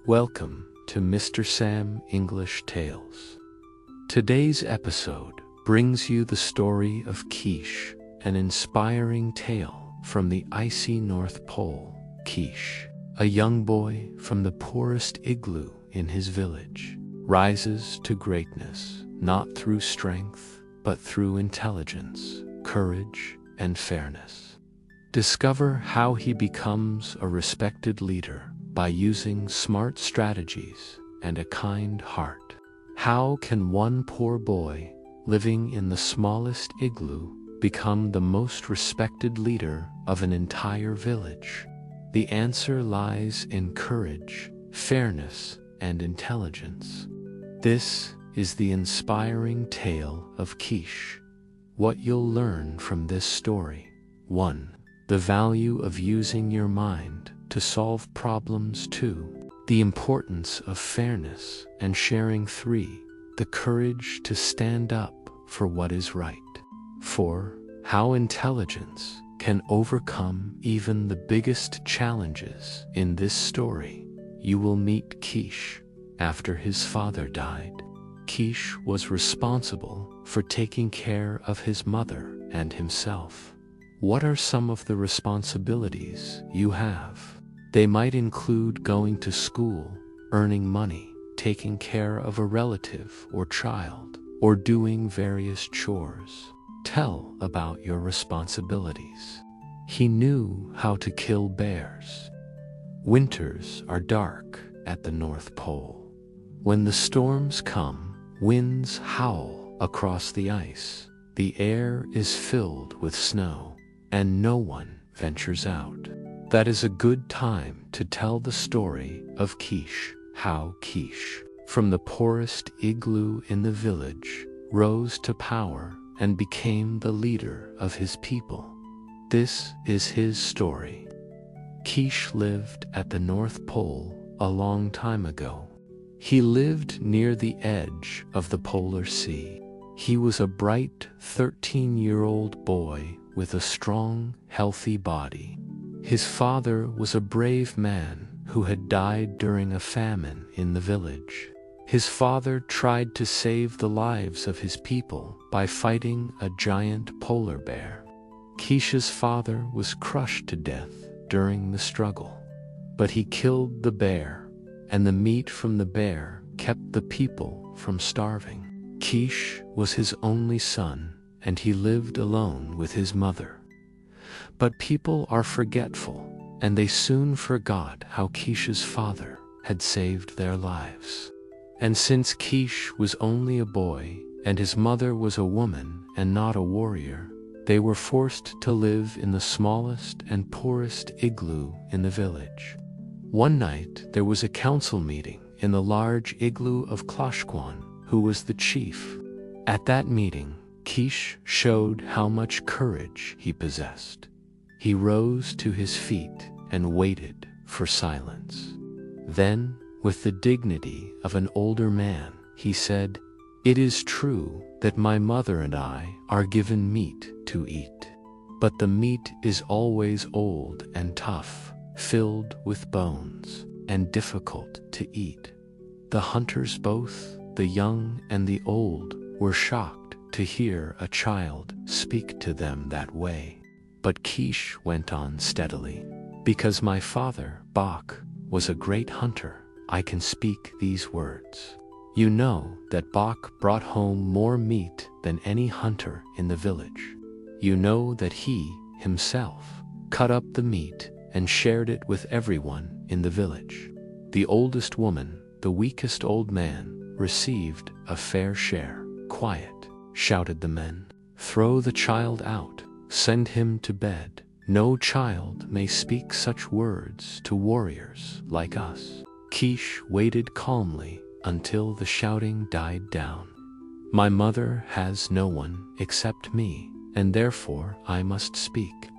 Welcome to MrSam English Tales. Today's episode brings you the story of Keesh, an inspiring tale from the icy North Pole. Keesh, a young boy from the poorest igloo in his village, rises to greatness not through strength, but through intelligence, courage, and fairness. Discover how he becomes a respected leader by using smart strategies and a kind heart. How can one poor boy living in the smallest igloo become the most respected leader of an entire village? The answer lies in courage, fairness, and intelligence. This is the inspiring tale of Keesh. What you'll learn from this story: 1. The value of using your mind to solve problems. 2. The importance of fairness and sharing. 3. The courage to stand up for what is right. 4. How intelligence can overcome even the biggest challenges. In this story, you will meet Keesh after his father died. Keesh was responsible for taking care of his mother and himself. What are some of the responsibilities you have? They might include going to school, earning money, taking care of a relative or child, or doing various chores. Tell about your responsibilities. He knew how to kill bears. Winters are dark at the North Pole. When the storms come, winds howl across the ice. The air is filled with snow, and no one ventures out. That is a good time to tell the story of Keesh. How Keesh, from the poorest igloo in the village, rose to power and became the leader of his people. This is his story. Keesh lived at the North Pole a long time ago. He lived near the edge of the polar sea. He was a bright 13-year-old boy with a strong, healthy body. His father was a brave man who had died during a famine in the village. His father tried to save the lives of his people by fighting a giant polar bear. Keesh's father was crushed to death during the struggle, but he killed the bear, and the meat from the bear kept the people from starving. Keesh was his only son, and he lived alone with his mother. But people are forgetful, and they soon forgot how Keesh's father had saved their lives. And since Keesh was only a boy, and his mother was a woman and not a warrior, they were forced to live in the smallest and poorest igloo in the village. One night there was a council meeting in the large igloo of Kloshkwan, who was the chief. At that meeting, Keesh showed how much courage he possessed. He rose to his feet and waited for silence. Then, with the dignity of an older man, he said, "It is true that my mother and I are given meat to eat. But the meat is always old and tough, filled with bones, and difficult to eat." The hunters, both the young and the old, were shocked to hear a child speak to them that way. But Keesh went on steadily. "Because my father, Bok, was a great hunter, I can speak these words. You know that Bok brought home more meat than any hunter in the village. You know that he, himself, cut up the meat and shared it with everyone in the village. The oldest woman, the weakest old man, received a fair share." "Quiet," shouted the men. "Throw the child out. Send him to bed. No child may speak such words to warriors like us." Keesh waited calmly until the shouting died down. "My mother has no one except me, and therefore I must speak.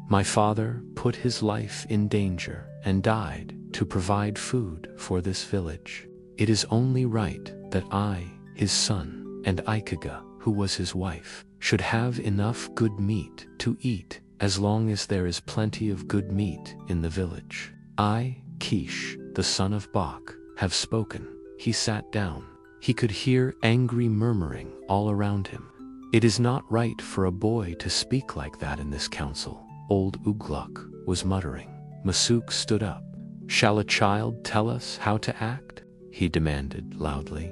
My father put his life in danger and died to provide food for this village. It is only right that I, his son, and Ikaga, who was his wife, should have enough good meat to eat as long as there is plenty of good meat in the village. I, Keesh, the son of Bach, have spoken." He sat down. He could hear angry murmuring all around him. "It is not right for a boy to speak like that in this council," old Ugluk was muttering. Masuk stood up. "Shall a child tell us how to act?" he demanded loudly.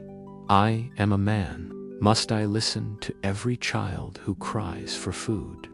"I am a man. Must I listen to every child who cries for food?"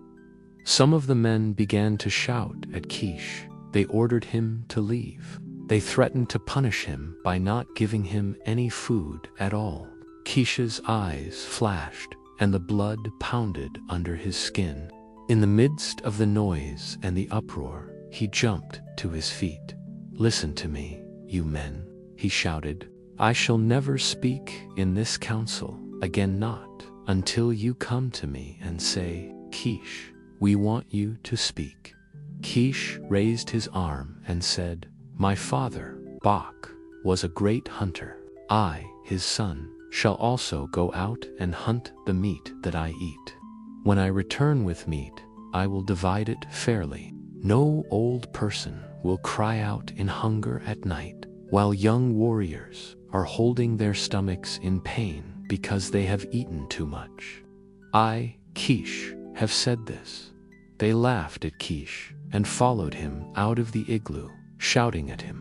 Some of the men began to shout at Keesh. They ordered him to leave. They threatened to punish him by not giving him any food at all. Keesh's eyes flashed, and the blood pounded under his skin. In the midst of the noise and the uproar, he jumped to his feet. "Listen to me, you men," he shouted. "I shall never speak in this council again, not until you come to me and say, 'Keesh, we want you to speak.'" Keesh raised his arm and said, "My father, Bach, was a great hunter. I, his son, shall also go out and hunt the meat that I eat. When I return with meat, I will divide it fairly. No old person will cry out in hunger at night, while young warriors are holding their stomachs in pain because they have eaten too much. I, Keesh, have said this." They laughed at Keesh and followed him out of the igloo, shouting at him.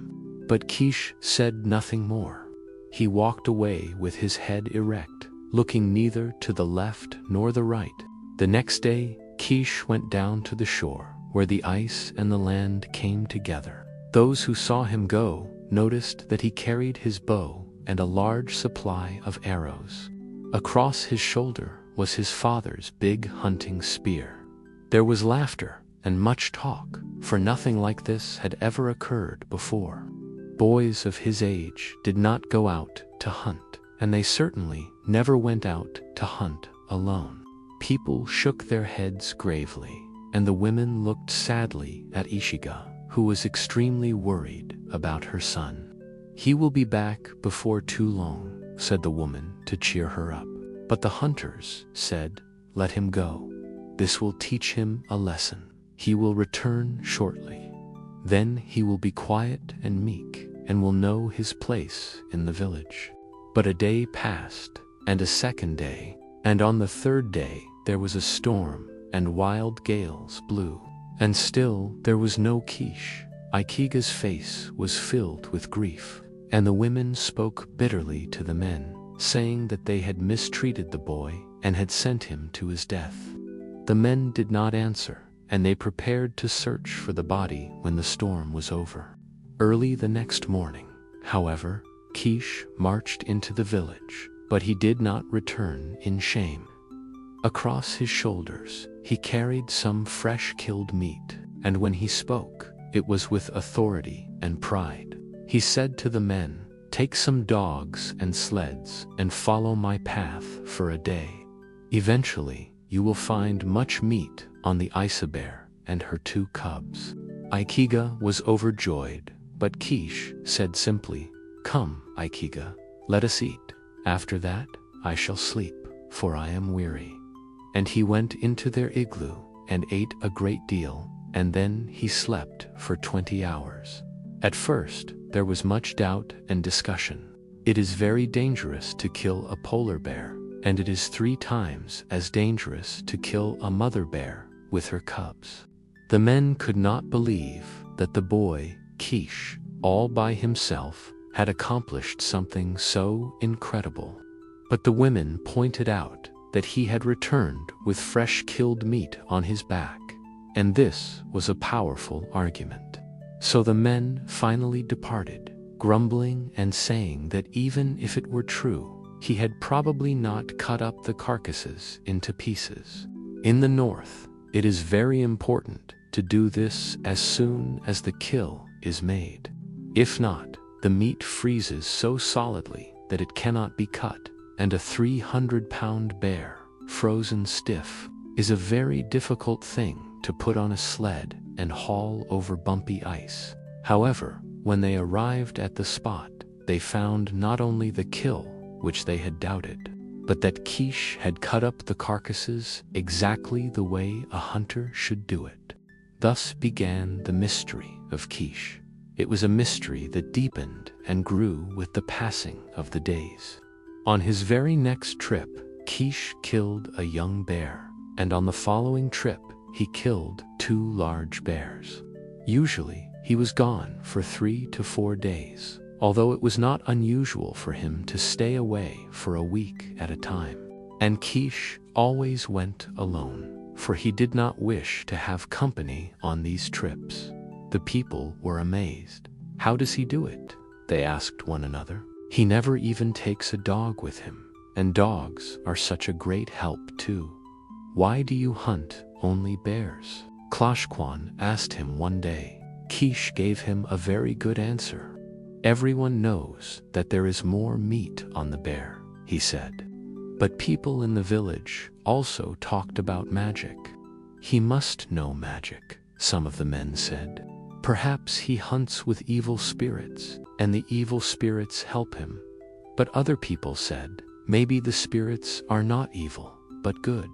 But Keesh said nothing more. He walked away with his head erect, looking neither to the left nor the right. The next day, Keesh went down to the shore, where the ice and the land came together. Those who saw him go noticed that he carried his bow and a large supply of arrows. Across his shoulder was his father's big hunting spear. There was laughter and much talk, for nothing like this had ever occurred before. Boys of his age did not go out to hunt, and they certainly never went out to hunt alone. People shook their heads gravely, and the women looked sadly at Ishiga, who was extremely worried about her son. "He will be back before too long," said the woman to cheer her up. But the hunters said, "Let him go. This will teach him a lesson. He will return shortly. Then he will be quiet and meek, and will know his place in the village." But a day passed, and a second day, and on the third day there was a storm, and wild gales blew. And still there was no Keesh. Aikiga's face was filled with grief, and the women spoke bitterly to the men, saying that they had mistreated the boy and had sent him to his death. The men did not answer, and they prepared to search for the body when the storm was over. Early the next morning, however, Keesh marched into the village, but he did not return in shame. Across his shoulders, he carried some fresh killed meat, and when he spoke, it was with authority and pride. He said to the men, "Take some dogs and sleds and follow my path for a day. Eventually, you will find much meat on the Isa-bear and her 2 cubs." Aikiga was overjoyed, but Keesh said simply, "Come, Aikiga, let us eat. After that, I shall sleep, for I am weary." And he went into their igloo and ate a great deal, and then he slept for 20 hours. At first, there was much doubt and discussion. It is very dangerous to kill a polar bear, and it is 3 times as dangerous to kill a mother bear with her cubs. The men could not believe that the boy, Keesh, all by himself, had accomplished something so incredible. But the women pointed out that he had returned with fresh killed meat on his back, and this was a powerful argument. So the men finally departed, grumbling and saying that even if it were true, he had probably not cut up the carcasses into pieces. In the north, it is very important to do this as soon as the kill is made. If not, the meat freezes so solidly that it cannot be cut, and a 300-pound bear, frozen stiff, is a very difficult thing to put on a sled and haul over bumpy ice. However, when they arrived at the spot, they found not only the kill, which they had doubted, but that Keesh had cut up the carcasses exactly the way a hunter should do it. Thus began the mystery of Keesh. It was a mystery that deepened and grew with the passing of the days. On his very next trip, Keesh killed a young bear, and on the following trip, he killed 2 large bears. Usually, he was gone for 3 to 4 days, although it was not unusual for him to stay away for a week at a time. And Keesh always went alone, for he did not wish to have company on these trips. The people were amazed. "How does he do it?" they asked one another. "He never even takes a dog with him, and dogs are such a great help too. Why do you hunt only bears?" Klashkwan asked him one day. Keesh gave him a very good answer. "Everyone knows that there is more meat on the bear," he said. But people in the village also talked about magic. "He must know magic," some of the men said. "Perhaps he hunts with evil spirits, and the evil spirits help him." But other people said, "Maybe the spirits are not evil, but good.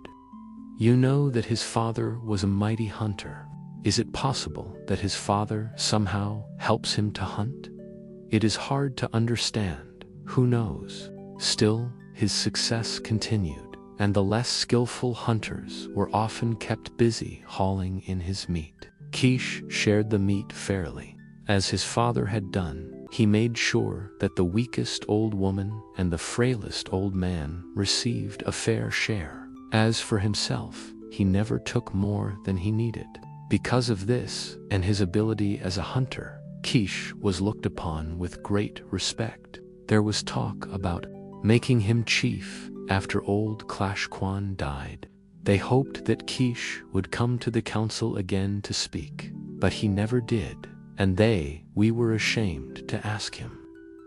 You know that his father was a mighty hunter. Is it possible that his father somehow helps him to hunt? It is hard to understand. Who knows?" Still, his success continued, and the less skillful hunters were often kept busy hauling in his meat. Keesh shared the meat fairly. As his father had done, he made sure that the weakest old woman and the frailest old man received a fair share. As for himself, he never took more than he needed. Because of this, and his ability as a hunter, Keesh was looked upon with great respect. There was talk about making him chief after old Klashkwan died. They hoped that Keesh would come to the council again to speak, but he never did, and we were ashamed to ask him.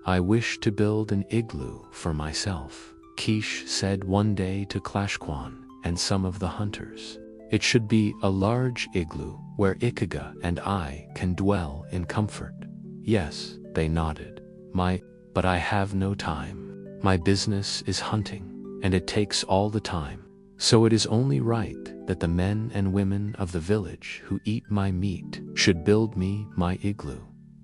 "I wish to build an igloo for myself," Keesh said one day to Klashkwan and some of the hunters. "It should be a large igloo where Ikaga and I can dwell in comfort." "Yes," they nodded. But I have no time. My business is hunting, and it takes all the time. So it is only right that the men and women of the village who eat my meat should build me my igloo."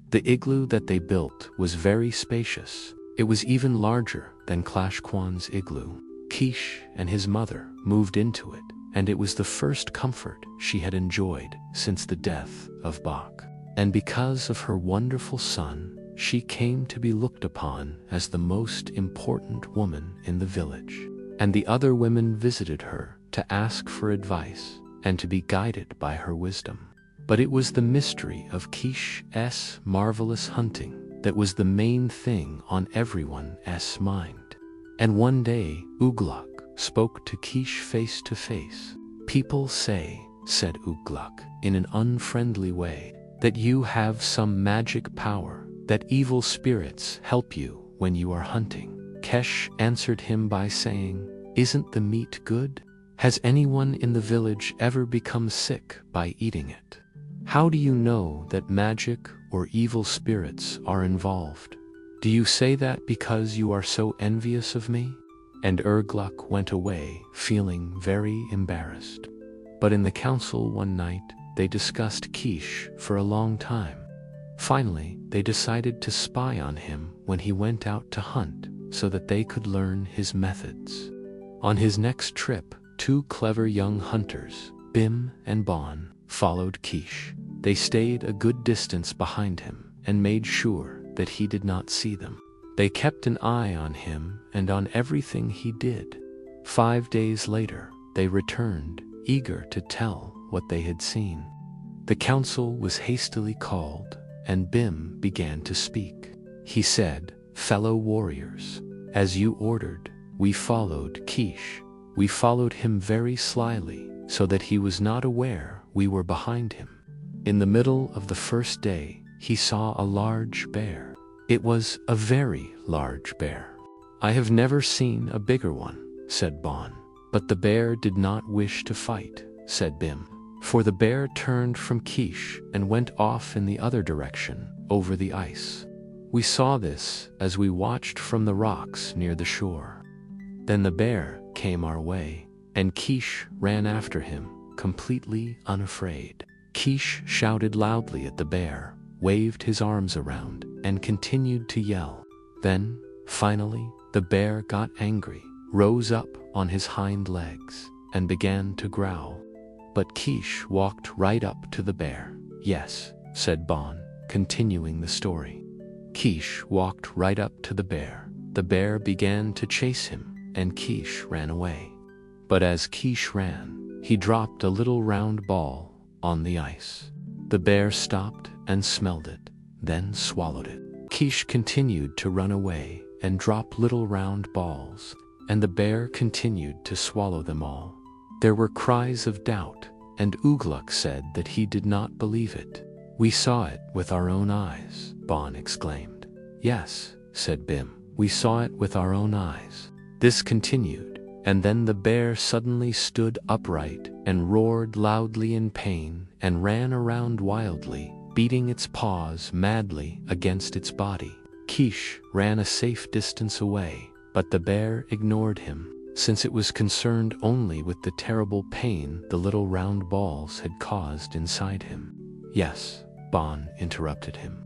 The igloo that they built was very spacious. It was even larger than Klashkwan's igloo. Keesh and his mother moved into it, and it was the first comfort she had enjoyed since the death of Bach. And because of her wonderful son, she came to be looked upon as the most important woman in the village. And the other women visited her to ask for advice and to be guided by her wisdom. But it was the mystery of Keesh's marvelous hunting that was the main thing on everyone's mind. And one day, Ugluk spoke to Keesh face to face. "People say," said Ugluk in an unfriendly way, "that you have some magic power, that evil spirits help you when you are hunting." Keesh answered him by saying, "Isn't the meat good? Has anyone in the village ever become sick by eating it? How do you know that magic or evil spirits are involved? Do you say that because you are so envious of me?" And Ugluk went away feeling very embarrassed. But in the council one night, they discussed Keesh for a long time. Finally, they decided to spy on him when he went out to hunt, so that they could learn his methods. On his next trip, 2 clever young hunters, Bim and Bon, followed Keesh. They stayed a good distance behind him and made sure that he did not see them. They kept an eye on him and on everything he did. 5 days later, they returned, eager to tell what they had seen. The council was hastily called, and Bim began to speak. He said, "Fellow warriors, as you ordered, we followed Keesh. We followed him very slyly, so that he was not aware we were behind him. In the middle of the first day, he saw a large bear. It was a very large bear. I have never seen a bigger one," said Bon. "But the bear did not wish to fight," said Bim. "For the bear turned from Keesh and went off in the other direction, over the ice. We saw this as we watched from the rocks near the shore. Then the bear came our way, and Keesh ran after him, completely unafraid. Keesh shouted loudly at the bear, waved his arms around, and continued to yell. Then, finally, the bear got angry, rose up on his hind legs, and began to growl. But Keesh walked right up to the bear. "Yes," said Bon, continuing the story. Keesh walked right up to the bear. The bear began to chase him, and Keesh ran away. But as Keesh ran, he dropped a little round ball on the ice. The bear stopped and smelled it, then swallowed it. Keesh continued to run away and drop little round balls, and the bear continued to swallow them all. There were cries of doubt, and Ugluk said that he did not believe it. "We saw it with our own eyes," Bon exclaimed. "Yes," said Bim, "we saw it with our own eyes." This continued, and then the bear suddenly stood upright and roared loudly in pain and ran around wildly, beating its paws madly against its body. Keesh ran a safe distance away, but the bear ignored him, since it was concerned only with the terrible pain the little round balls had caused inside him. "Yes," Bon interrupted him.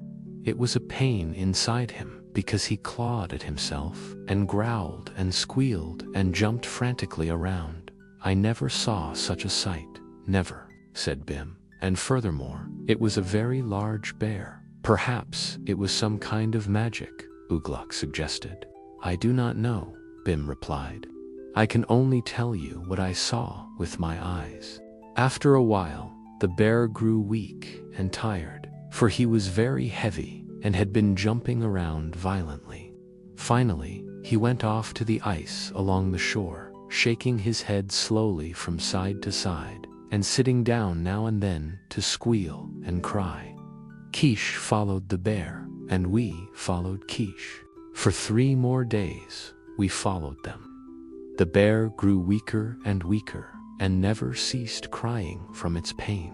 "It was a pain inside him because he clawed at himself and growled and squealed and jumped frantically around. I never saw such a sight, never," said Bim. "And furthermore, it was a very large bear. Perhaps it was some kind of magic," Ugluk suggested. "I do not know," Bim replied. "I can only tell you what I saw with my eyes." After a while, the bear grew weak and tired, for he was very heavy and had been jumping around violently. Finally, he went off to the ice along the shore, shaking his head slowly from side to side, and sitting down now and then to squeal and cry. Keesh followed the bear, and we followed Keesh. For 3 more days, we followed them. The bear grew weaker and weaker, and never ceased crying from its pain.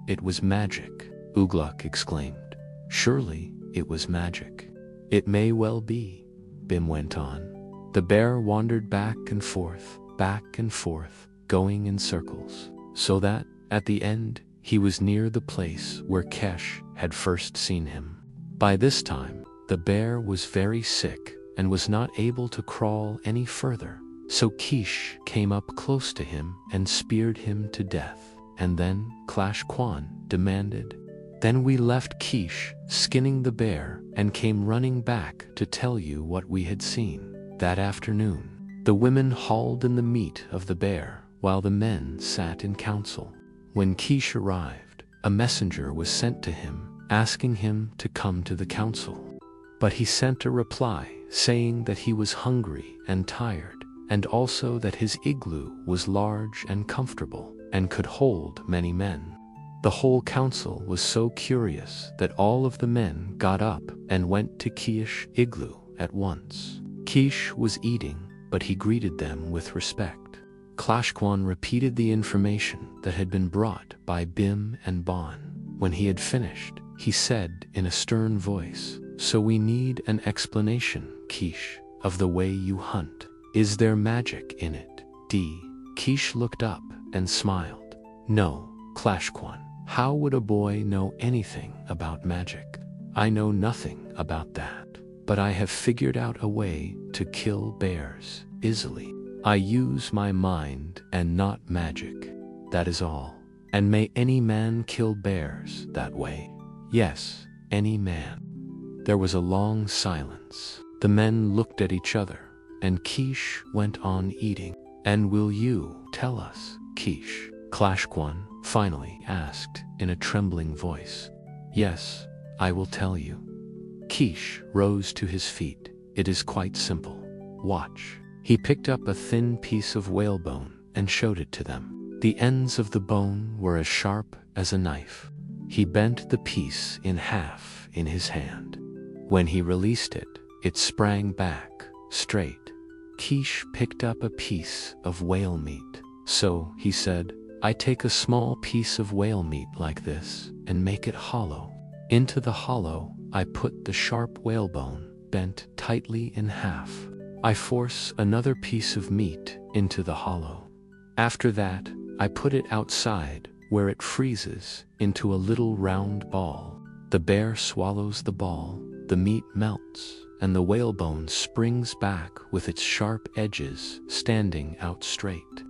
"It was magic," Ugluk exclaimed. "Surely it was magic." "It may well be," Bim went on. "The bear wandered back and forth, going in circles, so that, at the end, he was near the place where Keesh had first seen him. By this time, the bear was very sick and was not able to crawl any further. So Keesh came up close to him and speared him to death. And then Clash Kwan demanded. Then we left Keesh skinning the bear and came running back to tell you what we had seen. That afternoon, the women hauled in the meat of the bear while the men sat in council. When Keesh arrived, a messenger was sent to him asking him to come to the council. But he sent a reply saying that he was hungry and tired, and also that his igloo was large and comfortable and could hold many men. The whole council was so curious that all of the men got up and went to Keesh's igloo at once. Keesh was eating, but he greeted them with respect. Klashkwan repeated the information that had been brought by Bim and Bon. When he had finished, he said in a stern voice, "So we need an explanation, Keesh, of the way you hunt. Is there magic in it?" Keesh looked up and smiled. "No, Klashkwan. How would a boy know anything about magic? I know nothing about that, but I have figured out a way to kill bears easily. I use my mind and not magic. That is all. And may any man kill bears that way?" "Yes, any man." There was a long silence. The men looked at each other, and Keesh went on eating. "And will you tell us, Keesh?" Klashkwan finally asked in a trembling voice. "Yes, I will tell you." Keesh rose to his feet. "It is quite simple. Watch." He picked up a thin piece of whalebone and showed it to them. The ends of the bone were as sharp as a knife. He bent the piece in half in his hand. When he released it, it sprang back, straight. Keesh picked up a piece of whale meat. "So," he said, "I take a small piece of whale meat like this and make it hollow. Into the hollow, I put the sharp whalebone bent tightly in half. I force another piece of meat into the hollow. After that, I put it outside where it freezes into a little round ball. The bear swallows the ball, the meat melts, and the whalebone springs back with its sharp edges standing out straight.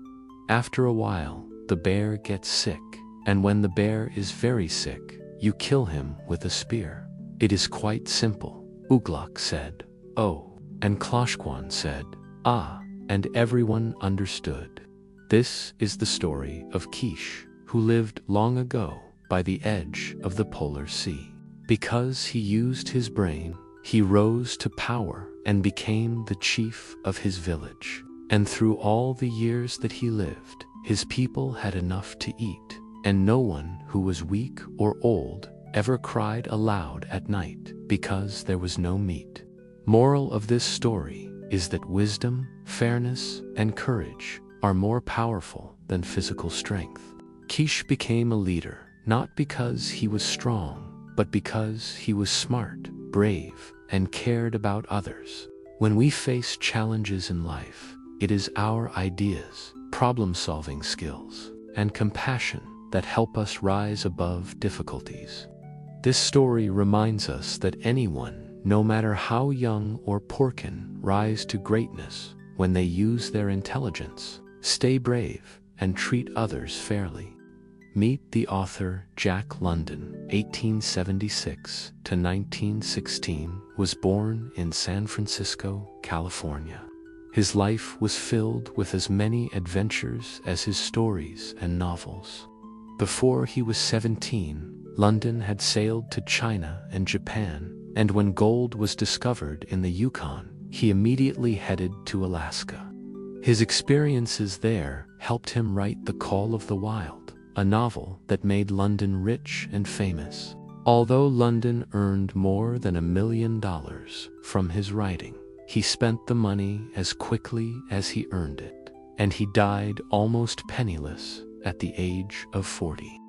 After a while, the bear gets sick, and when the bear is very sick, you kill him with a spear. It is quite simple. Ugluk said, "Oh," and Kloshkwan said, "Ah," and everyone understood. This is the story of Keesh, who lived long ago by the edge of the polar sea. Because he used his brain, he rose to power and became the chief of his village. And through all the years that he lived, his people had enough to eat, and no one who was weak or old ever cried aloud at night because there was no meat. Moral of this story is that wisdom, fairness, and courage are more powerful than physical strength. Keesh became a leader not because he was strong, but because he was smart, brave, and cared about others. When we face challenges in life, it is our ideas, problem-solving skills, and compassion that help us rise above difficulties. This story reminds us that anyone, no matter how young or poor, can rise to greatness when they use their intelligence, stay brave, and treat others fairly. Meet the author Jack London, 1876 to 1916, was born in San Francisco, California. His life was filled with as many adventures as his stories and novels. Before he was 17, London had sailed to China and Japan, and when gold was discovered in the Yukon, he immediately headed to Alaska. His experiences there helped him write The Call of the Wild, a novel that made London rich and famous. Although London earned more than $1 million from his writing, he spent the money as quickly as he earned it, and he died almost penniless at the age of 40.